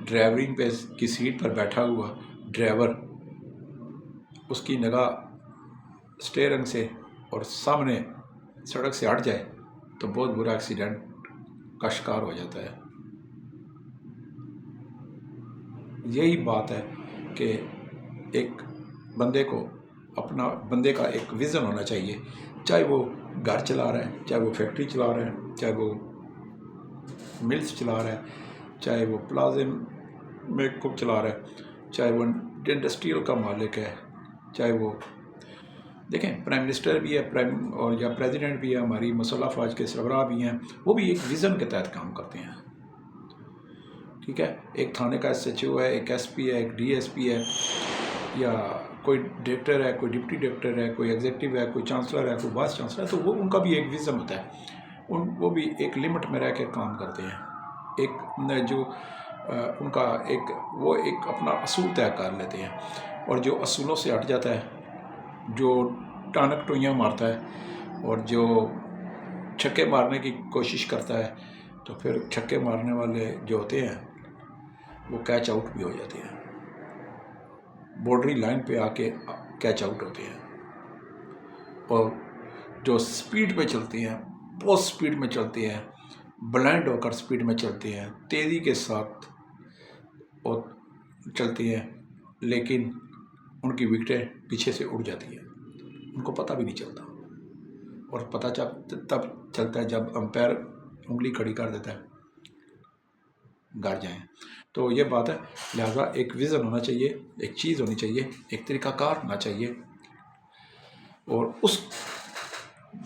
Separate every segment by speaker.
Speaker 1: Driving پہ کی set پر بیٹھا ہوا ڈرائیور اس کی نگاہ اسٹیئرنگ سے اور سامنے سڑک سے ہٹ جائے تو بہت برا ایکسیڈنٹ کا شکار ہو جاتا ہے۔ یہی بات ہے کہ ایک بندے کا ایک ویژن ہونا چاہیے، چاہے وہ گھر چلا رہا ہے، چاہے وہ فیکٹری چلا رہا ہے، چاہے وہ ملز چلا رہا ہے، چاہے وہ پلازے میں کوک چلا رہا ہے، چاہے وہ انڈسٹریل کا مالک ہے، چاہے وہ دیکھیں پرائم منسٹر بھی ہے یا پریزیڈنٹ بھی ہے، ہماری مسلح افواج کے سربراہ بھی ہیں، وہ بھی ایک ویژن کے تحت کام کرتے ہیں۔ ٹھیک ہے، ایک تھانے کا ایس ایچ او ہے، ایک ایس پی ہے، ایک ڈی ایس پی ہے، یا کوئی ڈائریکٹر ہے، کوئی ڈپٹی ڈائریکٹر ہے، کوئی ایگزیکٹو ہے، کوئی چانسلر ہے، کوئی وائس چانسلر ہے، تو وہ ان کا بھی ایک ویژن ہوتا ہے، وہ بھی ایک لمٹ میں رہ کے کام کرتے ہیں۔ ایک جو ان کا وہ ایک اپنا اصول طے کر لیتے ہیں، اور جو اصولوں سے ہٹ جاتا ہے، جو ٹانک ٹوئیاں مارتا ہے اور جو چھکے مارنے کی کوشش کرتا ہے، تو پھر چھکے مارنے والے جو ہوتے ہیں وہ کیچ آؤٹ بھی ہو جاتے ہیں، بارڈری لائن پہ آ کے کیچ آؤٹ ہوتے ہیں۔ اور جو سپیڈ پہ چلتے ہیں، بہت سپیڈ میں چلتے ہیں، بلائنڈ ہو کر سپیڈ میں چلتے ہیں، تیزی کے ساتھ اور چلتی ہیں، لیکن ان کی وکٹیں پیچھے سے اڑ جاتی ہیں، ان کو پتہ بھی نہیں چلتا، اور پتہ تب چلتا ہے جب امپائر انگلی کھڑی کر دیتا ہے گھر جائیں۔ تو یہ بات ہے، لہٰذا ایک ویژن ہونا چاہیے، ایک چیز ہونی چاہیے، ایک طریقہ کار ہونا چاہیے، اور اس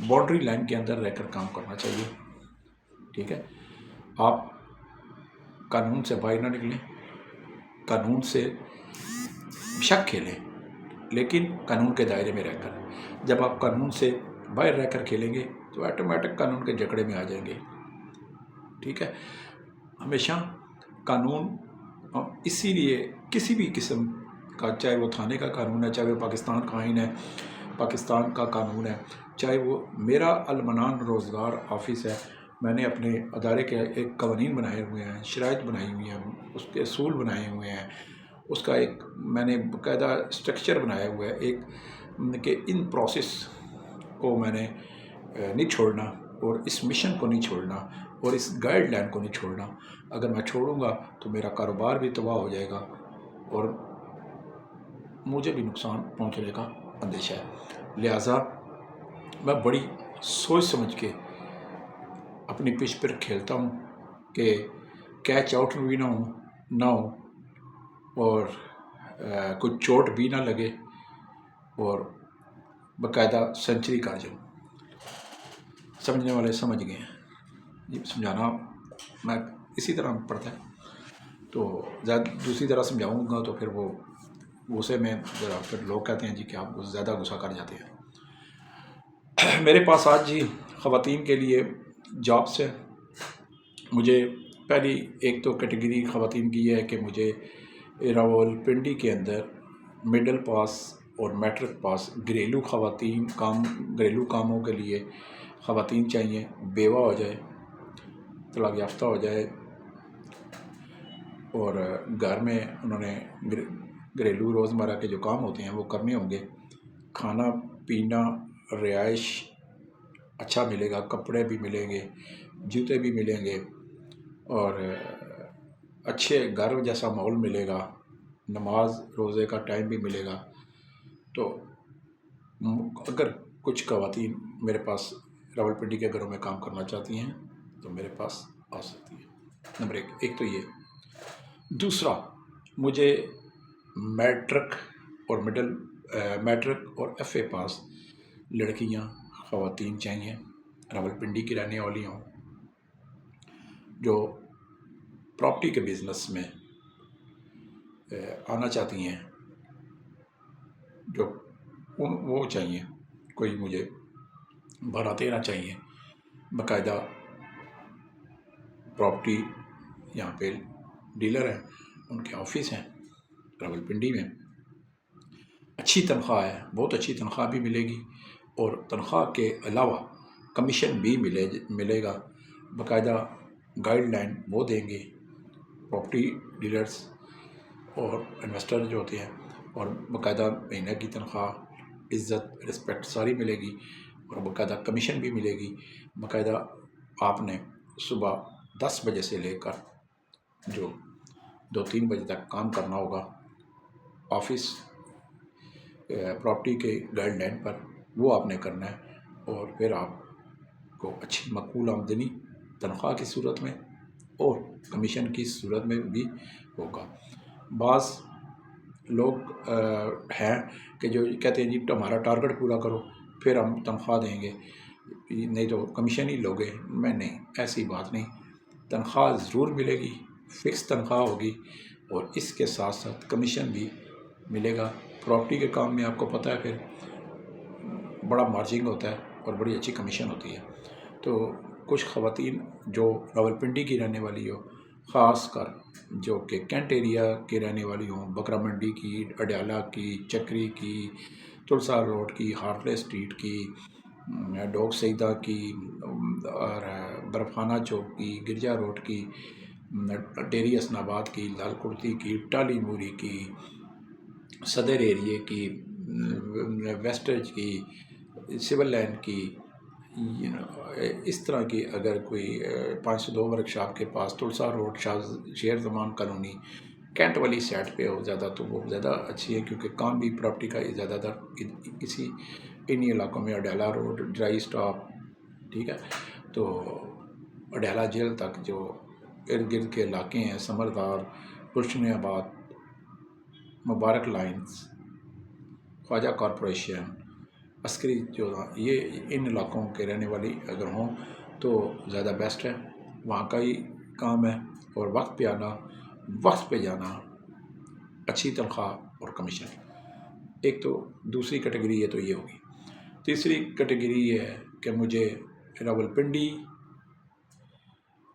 Speaker 1: باؤنڈری لائن کے اندر رہ کر کام کرنا چاہیے۔ ٹھیک ہے، آپ قانون سے باہر نہ نکلیں، قانون سے شک کھیلیں، لیکن قانون کے دائرے میں رہ کر۔ جب آپ قانون سے باہر رہ کر کھیلیں گے تو آٹومیٹک قانون کے جکڑے میں آ جائیں گے۔ ٹھیک ہے، ہمیشہ قانون اسی لیے کسی بھی قسم کا، چاہے وہ تھانے کا قانون ہے، چاہے وہ پاکستان کا آئین ہے، پاکستان کا قانون ہے، چاہے وہ میرا المنان روزگار آفس ہے، میں نے اپنے ادارے کے ایک قوانین بنائے ہوئے ہیں، شرائط بنائی ہوئی ہیں، اس کے اصول بنائے ہوئے ہیں، اس کا ایک میں نے باقاعدہ اسٹرکچر بنایا ہوا ہے، ایک کہ ان پروسیس کو میں نے نہیں چھوڑنا، اور اس مشن کو نہیں چھوڑنا، اور اس گائیڈ لائن کو نہیں چھوڑنا۔ اگر میں چھوڑوں گا تو میرا کاروبار بھی تباہ ہو جائے گا اور مجھے بھی نقصان پہنچنے کا اندیشہ ہے۔ لہٰذا میں بڑی سوچ سمجھ کے اپنی پچ پر کھیلتا ہوں کہ کیچ آؤٹ بھی نہ ہو اور کچھ چوٹ بھی نہ لگے، اور باقاعدہ سینچری کر جاؤں۔ سمجھنے والے سمجھ گئے ہیں، یہ سمجھانا میں اسی طرح پڑتا ہے، تو دوسری طرح سمجھاؤں گا تو پھر وہ غصے میں پھر لوگ کہتے ہیں جی کہ آپ زیادہ غصہ کر جاتے ہیں۔ میرے پاس آج جی خواتین کے لیے جابس ہیں۔ مجھے پہلی ایک تو کیٹیگری خواتین کی یہ ہے کہ مجھے راولپنڈی کے اندر مڈل پاس اور میٹرک پاس گھریلو کاموں کے لیے خواتین چاہیے، بیوہ ہو جائے، طلاق یافتہ ہو جائے، اور گھر میں انہوں نے گھریلو روزمرہ کے جو کام ہوتے ہیں وہ کرنے ہوں گے، کھانا پینا رہائش اچھا ملے گا، کپڑے بھی ملیں گے، جوتے بھی ملیں گے، اور اچھے گھر جیسا ماحول ملے گا، نماز روزے کا ٹائم بھی ملے گا۔ تو اگر کچھ خواتین میرے پاس راولپنڈی کے گھروں میں کام کرنا چاہتی ہیں تو میرے پاس آ سکتی ہیں۔ نمبر ایک تو یہ۔ دوسرا، مجھے میٹرک اور ایف اے پاس لڑکیاں خواتین چاہیے، راولپنڈی کی رہنے والی ہوں، جو پراپرٹی کے بزنس میں آنا چاہتی ہیں، جو وہ چاہیے، کوئی مجھے بھراتے نہ چاہیے، باقاعدہ پراپرٹی یہاں پہ ڈیلر ہیں، ان کے آفس ہیں راولپنڈی میں، اچھی تنخواہ ہے، بہت اچھی تنخواہ بھی ملے گی، اور تنخواہ کے علاوہ کمیشن بھی ملے گا، باقاعدہ گائیڈ لائن وہ دیں گے، پراپرٹی ڈیلرز اور انویسٹر جو ہوتے ہیں، اور باقاعدہ مہینہ کی تنخواہ، عزت، رسپیکٹ ساری ملے گی، اور باقاعدہ کمیشن بھی ملے گی۔ باقاعدہ آپ نے صبح 10 بجے سے لے کر جو 2-3 بجے تک کام کرنا ہوگا آفس پراپرٹی کے گائیڈ لائن پر، وہ آپ نے کرنا ہے، اور پھر آپ کو اچھی معقول آمدنی تنخواہ کی صورت میں اور کمیشن کی صورت میں بھی ہوگا۔ بعض لوگ ہیں کہ جو کہتے ہیں جی ہمارا ٹارگٹ پورا کرو پھر ہم تنخواہ دیں گے، نہیں تو کمیشن ہی لوگے۔ میں نہیں، ایسی بات نہیں، تنخواہ ضرور ملے گی، فکس تنخواہ ہوگی، اور اس کے ساتھ ساتھ کمیشن بھی ملے گا۔ پراپرٹی کے کام میں آپ کو پتہ ہے پھر بڑا مارجنگ ہوتا ہے اور بڑی اچھی کمیشن ہوتی ہے۔ تو کچھ خواتین جو راولپنڈی کی رہنے والی ہو، خاص کر جو کہ کینٹ ایریا کے رہنے والی ہوں، بکرا منڈی کی، اڈیالہ کی، چکری کی، تلسار روڈ کی، ہارٹلے اسٹریٹ کی، ڈوگ سیدہ کی، اور برف خانہ چوک کی، گرجا روڈ کی، ڈیری حسن آباد کی، لال کرتی کی، ٹالی موری کی، صدر ایریے کی، ویسٹرج کی، سول لائن کی، اس طرح کی اگر کوئی 502 ورک شاپ کے پاس، تلسار روڈ، شیر زمان کالونی، کینٹ والی سائڈ پہ ہو زیادہ تو وہ زیادہ اچھی ہے، کیونکہ کام بھی پراپرٹی کا زیادہ تر انہی علاقوں میں، اڈیالہ روڈ، ڈرائی اسٹاپ، ٹھیک ہے۔ تو اڈیالہ جیل تک جو ارد گرد کے علاقے ہیں، سمردار، گلشن آباد، مبارک لائنز، خواجہ کارپوریشن، عسکری جو یہ ان علاقوں کے رہنے والی اگر ہوں تو زیادہ بیسٹ ہے، وہاں کا ہی کام ہے، اور وقت پہ آنا، وقت پہ جانا، اچھی تنخواہ اور کمیشن۔ ایک تو دوسری کیٹیگری ہے تو یہ ہوگی۔ تیسری کیٹیگری یہ ہے کہ مجھے راولپنڈی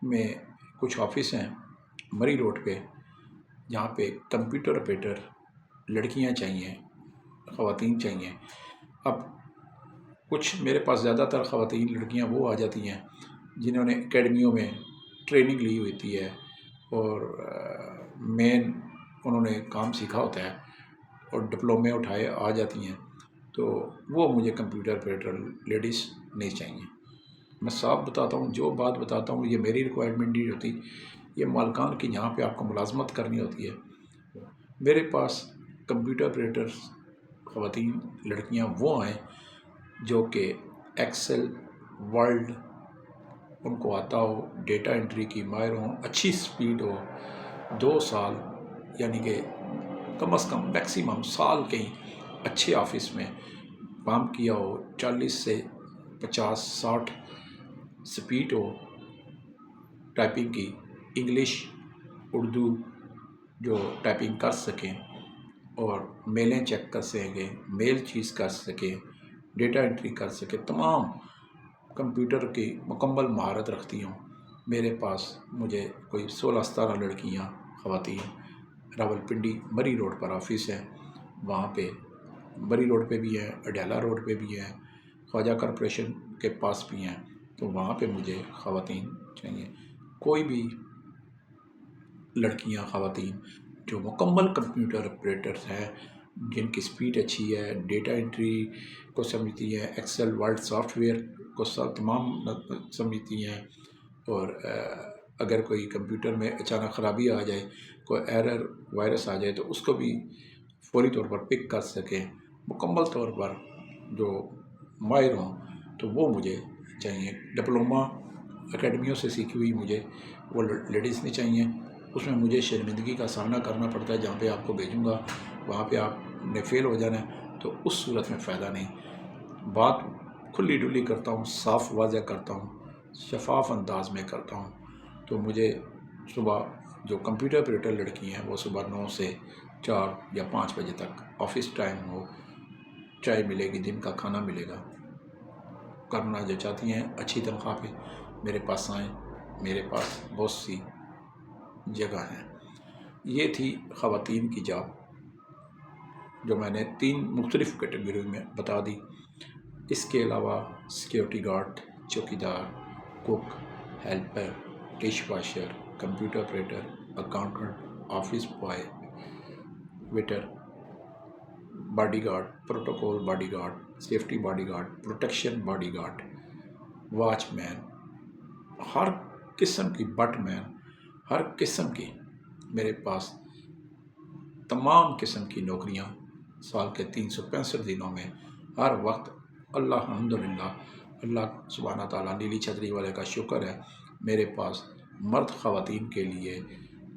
Speaker 1: میں کچھ آفس ہیں مری روڈ پہ، جہاں پہ کمپیوٹر آپریٹر لڑکیاں چاہیے، خواتین چاہیے۔ اب کچھ میرے پاس زیادہ تر خواتین لڑکیاں وہ آ جاتی ہیں جنہوں نے اکیڈمیوں میں ٹریننگ لی ہوتی ہے، اور مین انہوں نے کام سیکھا ہوتا ہے، اور ڈپلومے اٹھائے آ جاتی ہیں، تو وہ مجھے کمپیوٹر آپریٹر لیڈیز نہیں چاہیے۔ میں صاف بتاتا ہوں، جو بات بتاتا ہوں یہ میری ریکوائرمنٹ نہیں ہوتی، یہ مالکان کی جہاں پہ آپ کو ملازمت کرنی ہوتی ہے۔ میرے پاس کمپیوٹر آپریٹر خواتین لڑکیاں وہ آئیں جو کہ ایکسل، ورڈ ان کو آتا ہو، ڈیٹا انٹری کی ماہر ہوں، اچھی سپیڈ ہو، 2 سال یعنی کہ کم از کم میکسیمم سال کہیں اچھے آفس میں کام کیا ہو، 40 سے 50 60 سپیڈ ہو ٹائپنگ کی، انگلش اردو جو ٹائپنگ کر سکیں، اور میلیں چیک کر سکیں، میل چیز کر سکیں، ڈیٹا انٹری کر سکیں، تمام کمپیوٹر کی مکمل مہارت رکھتی ہوں۔ میرے پاس مجھے کوئی 16-17 لڑکیاں خواتین راولپنڈی مری روڈ پر آفس ہے، وہاں پہ مری روڈ پہ بھی ہیں، اڈیالہ روڈ پہ بھی ہیں، خواجہ کارپوریشن کے پاس بھی ہیں، تو وہاں پہ مجھے خواتین چاہیے۔ کوئی بھی لڑکیاں، خواتین جو مکمل کمپیوٹر آپریٹرز ہیں، جن کی سپیڈ اچھی ہے، ڈیٹا انٹری کو سمجھتی ہیں، ایکسل ورڈ سافٹ ویئر کو تمام سمجھتی ہیں، اور اگر کوئی کمپیوٹر میں اچانک خرابی آ جائے، کوئی ایرر وائرس آ جائے تو اس کو بھی فوری طور پر پک کر سکیں، مکمل طور پر جو ماہر ہوں، تو وہ مجھے چاہیے۔ ڈپلومہ اکیڈمیوں سے سیکھی ہوئی مجھے وہ لیڈیز نہیں چاہیے، اس میں مجھے شرمندگی کا سامنا کرنا پڑتا ہے، جہاں پہ آپ کو بھیجوں گا وہاں پہ آپ نے فیل ہو جانا ہے، تو اس صورت میں فائدہ نہیں۔ بات کھلی ڈلی کرتا ہوں، صاف واضح کرتا ہوں، شفاف انداز میں کرتا ہوں۔ تو مجھے صبح جو کمپیوٹر آپریٹر لڑکی ہیں وہ صبح 9 سے 4 یا 5 بجے تک آفس ٹائم ہو، چائے ملے گی، دن کا کھانا ملے گا، کرنا جو چاہتی ہیں اچھی تنخواہ پہ میرے پاس آئیں، میرے پاس بہت سی جگہ ہیں۔ یہ تھی خواتین کی جاب جو میں نے 3 مختلف کیٹیگری میں بتا دی۔ اس کے علاوہ سیکیورٹی گارڈ، چوکیدار، cook, helper, dishwasher, computer operator, accountant, office boy, waiter, body guard, protocol body guard, safety body guard, protection body guard, watchman, ہر قسم کی بٹ مین، ہر قسم کی میرے پاس تمام قسم کی نوکریاں سال کے 365 دنوں میں ہر وقت الحمدللہ اللہ سبحانہ تعالیٰ نیلی چھتری والے کا شکر ہے میرے پاس مرد خواتین کے لیے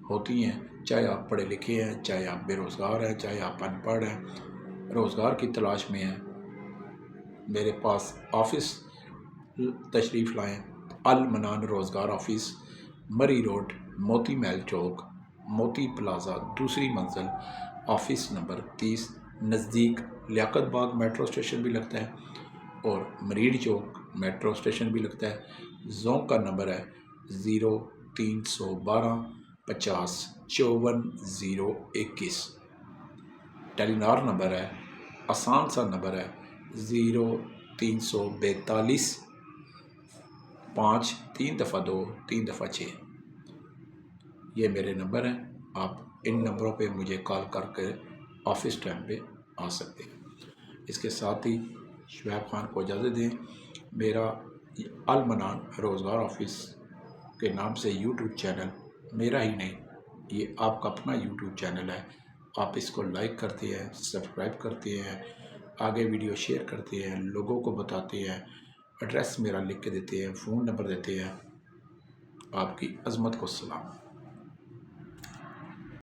Speaker 1: ہوتی ہیں، چاہے آپ پڑھے لکھے ہیں، چاہے آپ بے روزگار ہیں، چاہے آپ ان پڑھ ہیں، روزگار کی تلاش میں ہیں، میرے پاس آفس تشریف لائیں۔ المنان روزگار آفس، مری روڈ، موتی محل چوک، موتی پلازا، دوسری منزل، آفس نمبر 30، نزدیک لیاقت باغ میٹرو اسٹیشن بھی لگتا ہے اور مریڈ چوک میٹرو اسٹیشن بھی لگتا ہے۔ زون کا نمبر ہے 0312 50 54 021۔ ٹیلی نار نمبر ہے، آسان سا نمبر ہے 0342 5 3 دفعہ 2 3 دفعہ 6۔ یہ میرے نمبر ہیں، آپ ان نمبروں پہ مجھے کال کر کے آفس ٹائم پہ آ سکتے ہیں۔ اس کے ساتھ ہی شعیب خان کو اجازت دیں۔ میرا المنان روزگار آفس کے نام سے یوٹیوب چینل میرا ہی نہیں، یہ آپ کا اپنا یوٹیوب چینل ہے، آپ اس کو لائک کرتے ہیں، سبسکرائب کرتے ہیں، آگے ویڈیو شیئر کرتے ہیں، لوگوں کو بتاتے ہیں، ایڈریس میرا لکھ کے دیتے ہیں، فون نمبر دیتے ہیں۔ آپ کی عظمت کو سلام۔